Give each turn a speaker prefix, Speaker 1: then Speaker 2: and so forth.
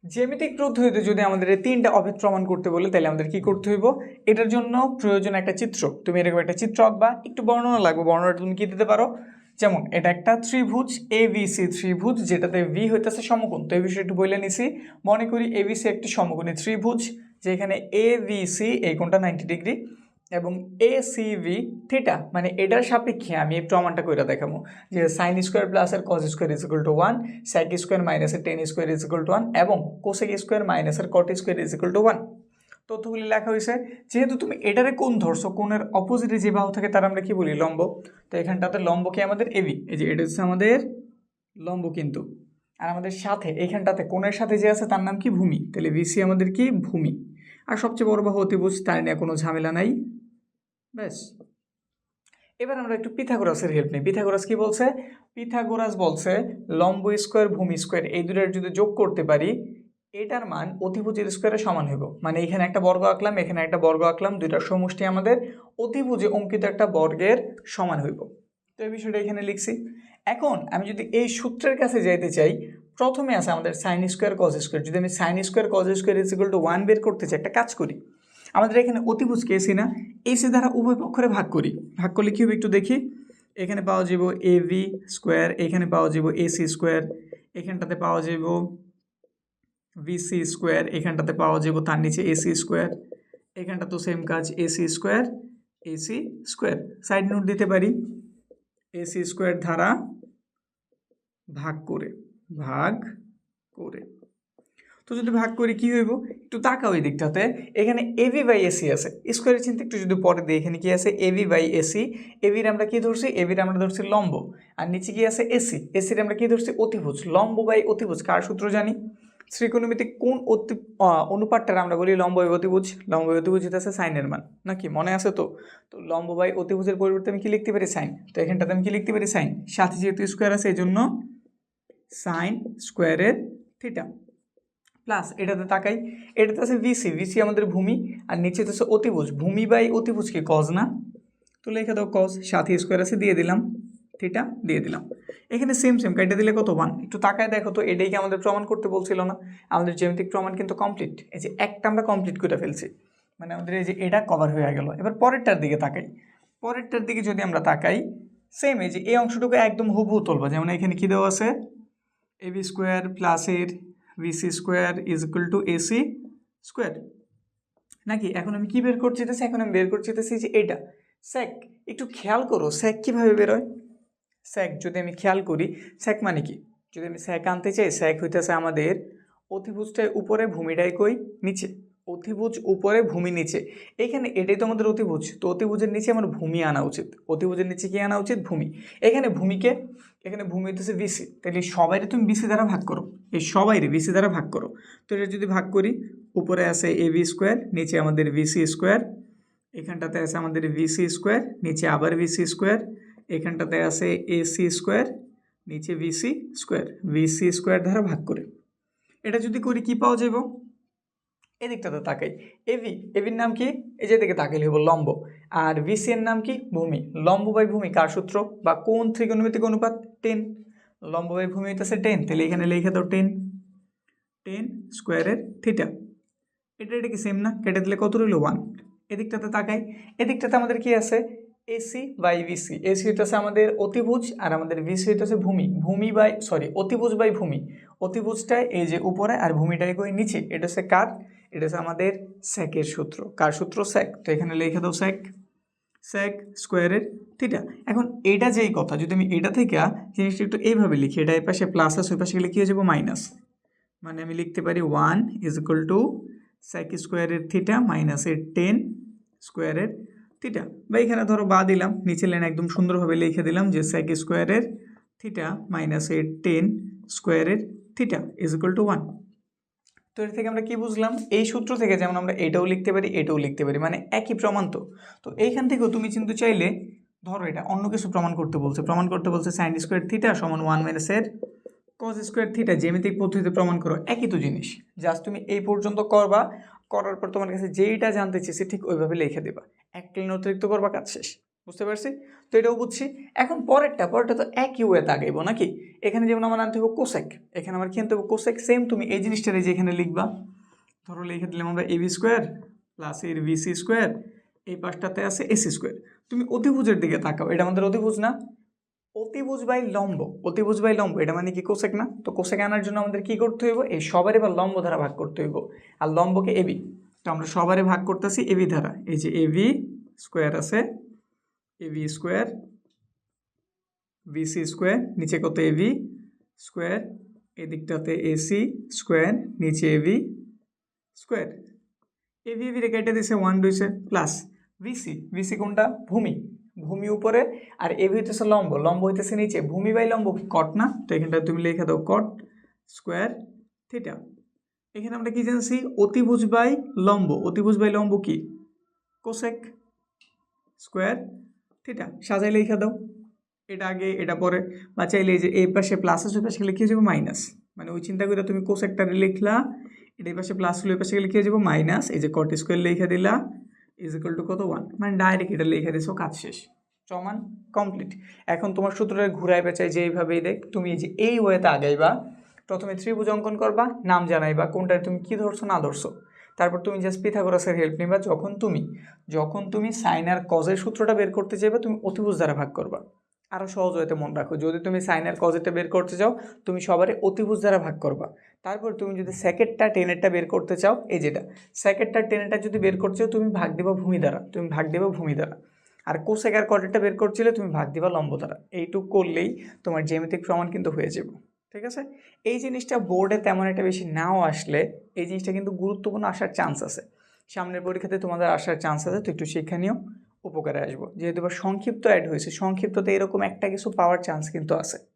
Speaker 1: জ্যামিতিক পদ্ধতিতে যদি আমাদের এই তিনটা অভেদ প্রমাণ করতে বলে তাহলে আমাদের কি করতে হইব, এটার জন্য প্রয়োজন একটা চিত্র। তুমি এরকম একটা চিত্র আঁকবা, একটু বর্ণনা লাগবে। বর্ণনাটা তুমি কি দিতে পারো, যেমন এটা একটা ত্রিভুজ এবিসি ত্রিভুজ, যেটাতে ভি হইতেছে সমকোণ। তো এই বিষয়ে একটু বলে নিছি। মনে করি এবিসি একটি সমকোণী ত্রিভুজ, যেখানে এবিসি এই কোণটা 90 ডিগ্রি এবং এসিভি থিটা, মানে এটার সাপেক্ষে আমি এই প্রমাণটা করে দেখাবো যে সাইন স্কোয়ার প্লাস এর cos square is equal to 1, sec square minus এর tan square is equal to 1 এবং কোসেক স্কোয়ার মাইনাস এর cot square is equal to 1। তথ্যগুলি লেখা হয়েছে। যেহেতু তুমি এটারে কোণ ধরছো, কোণের অপোজিটে যে বাহু থাকে তার আমরা কি বলি, লম্ব। তো এখানটাতে লম্বকে আমাদের এবি, এই যে এটা হচ্ছে আমাদের লম্ব কিন্তু। আর আমাদের সাথে এইখানটাতে কোণের সাথে যে আছে তার নাম কি, ভূমি। তাহলে বিসি আমাদের কি, ভূমি। আর সবচেয়ে বড় বাহু অতিভুজ, তার নিয়ে কোনো ঝামেলা নাই, ব্যাস। এবার আমরা একটু পিথাগোরাসের হেল্প নিই। পিথাগোরাস কি বলছে, পিথাগোরাস বলছে লম্ব স্কোয়ার ভূমি স্কোয়ার এই দুটার যদি যোগ করতে পারি, এটার মান অতিভুজের স্কোয়ারের সমান হইব। মানে এখানে একটা বর্গ আঁকলাম, এখানে একটা বর্গ আঁকলাম, দুইটার সমষ্টি আমাদের অতিভুজে অঙ্কিত একটা বর্গের সমান হইব। তো এই বিষয়টা এখানে লিখছি। এখন আমি যদি এই সূত্রের কাছে যাইতে চাই, প্রথমে আছে আমাদের সাইন স্কোয়ার কজ স্কোয়ার। যদি আমি sine square cos square is equal to 1 বের করতে চাই, একটা কাজ করি। আমাদের এখানে অতিভুজকে এসি না, এসি দ্বারা উভয় পক্ষরে ভাগ করি। ভাগ করলে কি হবে একটু দেখি। এখানে পাওয়া যাব এ ভি স্কোয়ার, এখানে পাওয়া যাব এসি স্কোয়ার, এখানটাতে পাওয়া যাব ভিসি স্কোয়ার, এখানটাতে পাওয়া যাব তার নিচে এসি স্কোয়ার, এখানটা তো সেম কাজ, AC square AC square. Side note দিতে পারি, এসি স্কোয়ার দ্বারা ভাগ করে, ভাগ করে। তো যদি ভাগ করি কি হইব, একটু তাকাও এই দিকটাতে। এখানে এবি বাই এসি আছে, স্কোয়ারের চিন্তা একটু যদি পরে দিই, এখানে কি আছে এবি বাই এসি। এবির আমরা কি ধরছি, এবির আমরা ধরছি লম্ব। আর নিচে কি আছে এসি, এসির আমরা কি ধরছি অতিভুজ। লম্ব বাই অতিভুজ কার সূত্র জানি, ত্রিকোণমিতিক কোন অনুপাতটার আমরা বলি লম্ব বাই অতিভুজ। লম্ব বাই অতিভুজ আছে সাইনের মান, নাকি মনে আছে তো? তো লম্ব বাই অতিভুজের পরিবর্তে আমি কি লিখতে পারি, সাইন। তো এখানটাতে আমি কি লিখতে পারি, সাইন। সাথে যেহেতু স্কোয়ার আছে এই জন্য সাইন স্কোয়ারের থিটা প্লাস এটাতে তাকাই, এটাতে আছে ভিসি, ভিসি আমাদের ভূমি। আর নিচে তো আছে অতিভুজ, ভূমি বাই অতিভুজ কি কজ না? তো লিখে দাও কজ, সাথে স্কোয়ার আছে দিয়ে দিলাম, থিটা দিয়ে দিলাম। এখানে সেম সেম কাইটা দিলে কত, 1। একটু তাকায় দেখো তো, এটাই কি আমাদের প্রমাণ করতে বলছিল না? আমাদের জ্যামিতিক প্রমাণ কিন্তু কমপ্লিট। এই যে একটা আমরা কমপ্লিট করে ফেলছি, মানে আমাদের এই যে এটা কভার হয়ে গেল। এবার পরেরটার দিকে তাকাই, পরেরটার দিকে যদি আমরা তাকাই, সেম এই যে এই অংশটুকু একদম হুবহু তুলবা। যেমন এখানে কি দেওয়া আছে, এবি স্কোয়ার প্লাসের VC square is equal to AC square, নাকি? এখন আমি কি বের করতে চাইতেছি, এখন আমি বের করতে চাইতেছি যে এটা স্যাক। একটু খেয়াল করো স্যাক কীভাবে বেরোয়। স্যাক যদি আমি খেয়াল করি, স্যাক মানে কি, যদি আমি স্যাক আনতে চাই, স্যাক হইতেছে আমাদের অতিভুজটায় উপরে ভূমিটাই কই নিচে, অতিভুজ উপরে ভূমি নিচে। এখানে এটাই তো আমাদের অতিভুজ, তো অতিভুজের নিচে আমার ভূমি আনা উচিত। অতিভুজের নিচে কি আনা উচিত, ভূমি। এখানে ভূমিকে, এখানে ভূমি হইতেছে বিসি, তাহলে সবাইরে তুমি বিসি দ্বারা ভাগ করো, এই সবাইরে বিসি দ্বারা ভাগ করো। তো এটা যদি ভাগ করি, উপরে আছে এ বি স্কোয়ার, নিচে আমাদের ভিসি স্কোয়ার, এখানটাতে আছে আমাদের ভিসি স্কোয়ার, নিচে আবার ভিসি স্কোয়ার, এখানটাতে আছে এসি স্কোয়ার, নিচে ভিসি স্কোয়ার, ভিসি স্কোয়ার দ্বারা ভাগ করে। এটা যদি করি কি পাওয়া যাব, এদিকটাতে তাকাই, এবি, এবির নাম কি, এই যে দিকে তাকাইলে হইব লম্ব। আর ভিসি এর নাম কি, ভূমি। লম্ব বাই ভূমি কার সূত্র, বা কোন ত্রিকোণমিতিক অনুপাত, 10। লম্ব বাই ভূমি হইতেছে 10, তাহলে এখানে লিখে দাও 10, 10 স্কোয়ারের থিটা। এটা কি সেম না, কেটে দিলে কত রইল, 1। এদিকটাতে তাকাই, এদিকটাতে আমাদের কি আছে, এসি বাই ভিসি। এসি হইতেছে আমাদের অতিভুজ আর আমাদের ভিসি হইতেছে ভূমি। ভূমি বাই অতিভুজ বাই ভূমি। অতিভুজটাই এই যে উপরে আর ভূমিটাই কই নিচে। এটা হচ্ছে কার, এটা হচ্ছে আমাদের স্যাকের সূত্র। কার সূত্র, স্যাক। তো এখানে লিখে দাও স্যাক, স্যাক স্কোয়ারের থিটা। এখন এটা যেই কথা, যদি আমি এটা থেকে জিনিসটা একটু এইভাবে লিখি, এটা এই পাশে প্লাস আছে, ওই পাশে গেলে কি হয়ে যাবো, মাইনাস। মানে আমি লিখতে পারি 1 ইজ ইকুয়াল টু স্যাক স্কোয়ারের থিটা মাইনাসের 10 স্কোয়ারের থিটা। বা এখানে ধরো বা দিলাম, নিচে লাইন একদম সুন্দরভাবে লিখে দিলাম যে স্যাক স্কোয়ারের থিটা মাইনাসের 10 স্কোয়ারের থিটা ইজ ইকুয়াল টু 1। তো এর থেকে আমরা কি বুঝলাম, এই সূত্র থেকে যেমন আমরা এটাও লিখতে পারি, এটাও লিখতে পারি, মানে একই প্রমাণ। তো এইখান থেকেও তুমি কিন্তু চাইলে ধরো এটা অন্য কিছু প্রমাণ করতে বলছে সাইন স্কোয়ার থিটা সমান 1 মাইনাসের কজ স্কোয়ার থিটা। জ্যামিতিক পদ্ধতিতে প্রমাণ করো, একই তো জিনিস। জাস্ট তুমি এই পর্যন্ত করবা, করার পর তোমার কাছে যেইটা জানতে চেয়েছে ঠিক ওইভাবে লিখে দেবা, এক লাইন অতিরিক্ত করবা, কাজ শেষ। বুঝতে পারছি? তো এটাও বুঝছি। এখন পরেরটা তো একই ওয়েতে আগাইবো নাকি? এখানে যেমন আমার আনতে হবে কোসেক, এখানে আমার কি আনতে হবে কোসেক। সেম তুমি এই জিনিসটা যে এখানে লিখবা, ধরো লিখে দিলাম আমরা এবি স্কোয়ার প্লাস এর বিসি স্কোয়ার, এই পাশটাতে আছে এসি স্কোয়ার। তুমি অতিভুজের দিকে তাকাও, এটা আমাদের অতিভুজ না? অতিভুজ বাই লম্ব, অতিভুজ বাই লম্ব, এটা মানে কি কোসেক না? তো কোসেক আনার জন্য আমাদের কি করতে হইব, এই সবার এবার লম্ব দ্বারা ভাগ করতে হইব। আর লম্বকে এবি, তো আমরা সবারে ভাগ করতেছি এবি দ্বারা। এই যে এবি স্কোয়ার আছে, এবি স্কোয়ার বিসি স্কোয়ার, নিচে কত এবি স্কোয়ার, এদিকটাতে এসি স্কোয়ার, নিচে এবি স্কোয়ার। এবি এবি রেখে এটা দিছে 1 রয়েছে প্লাস বিসি, বিসি কোনটা? ভূমি, ভূমি উপরে, আর এবি হইতেছে লম্ব, লম্ব হইতেছে নিচে। ভূমি বাই লম্ব কি কট না? তো এখানটা তুমি লিখে দাও কট স্কোয়ার থিটা। এখানে আমরা কি জানছি? অতিভুজ বাই লম্ব, অতিভুজ বাই লম্ব কি? Cosec square theta. সাজাই লিখে দাও, এটা আগে এটা পরে, বা চাইলে এই যে এই পাশে প্লাস আছে ওই পাশে গেলে কী হয়ে যাবে মাইনাস। মানে ওই চিন্তা করে তুমি কোসেকটা লিখলা, এটা এই পাশে প্লাস হলে ওই পাশে গেলে কী হয়ে যাবো মাইনাস। এই যে কট স্কোয়ার লিখে দিলা ইজ ইকুয়াল টু কত 1, মানে ডাইরেক্ট এটা লিখে দিছো, কাজ শেষ, সমান কমপ্লিট। এখন তোমার সূত্রটা ঘুরাই পেঁচাই যে এইভাবেই দেখ, তুমি এই যে এই ওয়েতে আগাইবা, প্রথমে ত্রিভুজ অঙ্কন করবা, নাম জানাইবা কোনটায় তুমি কি ধরছো না ধরছো, তারপর তুমি জাস্ট পিথাগোরাসের হেল্প নিবা। যখন তুমি সাইন আর কজের সূত্রটা বের করতে চাইবে, তুমি অতিভুজ দ্বারা ভাগ করবা। আরও সহজ হইতে মনে রাখো, যদি তুমি সাইন আর কজেরটা বের করতে চাও, তুমি সবারই অতিভুজ দ্বারা ভাগ করবা। তারপর তুমি যদি সেকেন্ডটা টেনেরটা বের করতে চাও, এই যেটা সেকেন্ডটা টেনেরটা যদি বের করতে চাও, তুমি ভাগ দেবা ভূমি দ্বারা, আর কোসেক আর কটেরটা বের করছিলে তুমি ভাগ দিবা লম্ব দ্বারা। এইটুকু করলেই তোমার জ্যামিতিক প্রমাণ কিন্তু হয়ে যাবে। ঠিক আছে? এই জিনিসটা বোর্ডে তেমন একটা বেশি নাও আসলে, এই জিনিসটা কিন্তু গুরুত্বপূর্ণ আসার চান্স আছে, সামনের পরীক্ষাতে তোমাদের আসার চান্স আছে। তো একটু শিক্ষা নিয়েও উপকারে আসবো, যেহেতু এবার সংক্ষিপ্ত অ্যাড হয়েছে, সংক্ষিপ্ততে এরকম একটা কিছু পাওয়ার চান্স কিন্তু আছে।